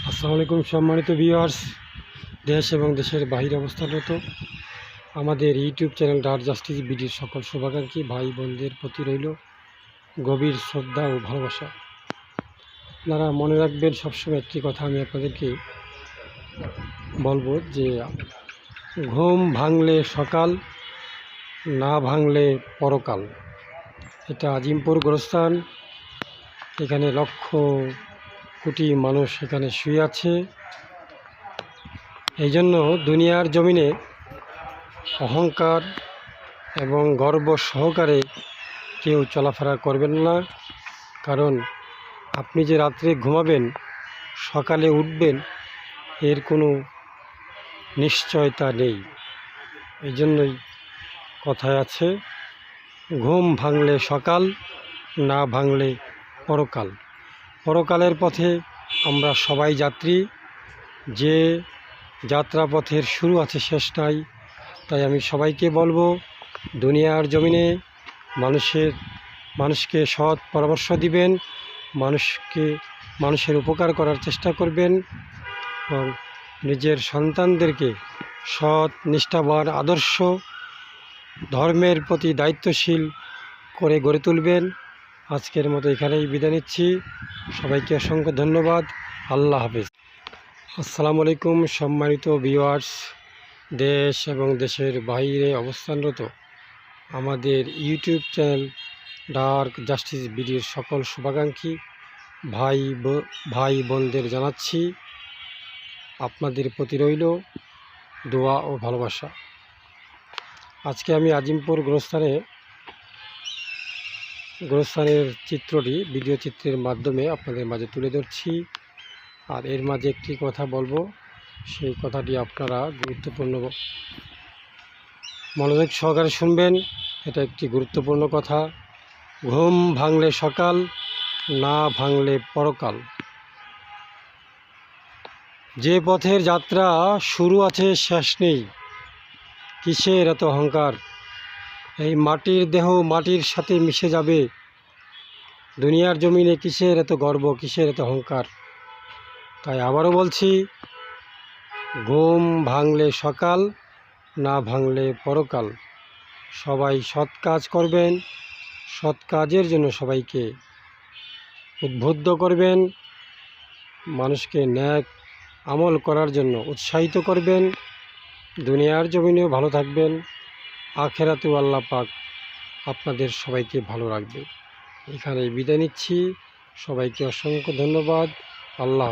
আসসালামু আলাইকুম সম্মানিত ভিউয়ার্স, দেশ এবং দেশের বাহিরে অবস্থানরত আমাদের ইউটিউব চ্যানেল ডার জাস্টিস বিডির সকল শুভাকাঙ্ক্ষী ভাই বোনদের প্রতি রইল গভীর শ্রদ্ধা ও ভালোবাসা। আপনারা মনে রাখবেন, সবসময় একটি কথা আমি আপনাদেরকে বলবো যে ঘুম ভাঙলে সকাল, না ভাঙলে পরকাল। এটা আজিমপুর গোরস্থান। এখানে লক্ষ কোটি মানুষ এখানে শুয়ে আছে। এই জন্য দুনিয়ার জমিনে অহংকার এবং গর্ব সহকারে কেউ চলাফেরা করবেন না। কারণ আপনি যে রাত্রে ঘুমাবেন, সকালে উঠবেন, এর কোনো নিশ্চয়তা নেই। এই জন্যই কথায় আছে, ঘুম ভাঙলে সকাল, না ভাঙলে পরকাল। পরকালের পথে আমরা সবাই যাত্রী। যে যাত্রাপথের শুরু আছে, শেষ নাই। তাই আমি সবাইকে বলবো, দুনিয়ার জমিনে মানুষকে সৎ পরামর্শ দিবেন, মানুষের উপকার করার চেষ্টা করবেন এবং নিজের সন্তানদেরকে সৎ, নিষ্ঠাবান, আদর্শ, ধর্মের প্রতি দায়িত্বশীল করে গড়ে তুলবেন। আজকের মতো এখানেই বিদায় নিচ্ছি। সবাইকে অসংখ্য ধন্যবাদ। আল্লাহ হাফেজ। আসসালামু আলাইকুম সম্মানিত ভিউয়ার্স, দেশ এবং দেশের বাইরে অবস্থানরত আমাদের ইউটিউব চ্যানেল ডার্ক জাস্টিস বিডির সকল শুভাকাঙ্ক্ষী ভাই বোনদের জানাচ্ছি, আপনাদের প্রতি রইল দোয়া ও ভালোবাসা। আজকে আমি আজিমপুর গোরস্থানের চিত্রটি ভিডিও চিত্রের মাধ্যমে আপনাদের মাঝে তুলে ধরছি। আর এর মাঝে একটি কথা বলবো, সেই কথাটি আপনারা গুরুত্বপূর্ণ মনোযোগ সহকারে শুনবেন। এটা একটি গুরুত্বপূর্ণ কথা। ঘুম ভাঙলে সকাল, না ভাঙলে পরকাল। যে পথের যাত্রা শুরু আছে, শেষ নেই, কিসের এত অহংকার? এই মাটির দেহ মাটির সাথে মিশে যাবে। দুনিয়ার জমিনে কিসের এত গর্ব, কিসের এত অহংকার? তাই আবারও বলছি, ঘুম ভাঙলে সকাল, না ভাঙলে পরকাল। সবাই সৎ কাজ করবেন, সৎ কাজের জন্য সবাইকে উদ্বুদ্ধ করবেন, মানুষকে ন্যাক আমল করার জন্য উৎসাহিত করবেন। দুনিয়ার জমিনেও ভালো থাকবেন, আখেরাতেও আল্লাহ পাক আপনাদের সবাইকে ভালো রাখবে। এখানেই বিদায় নিচ্ছি। সবাইকে অসংখ্য ধন্যবাদ। আল্লাহ।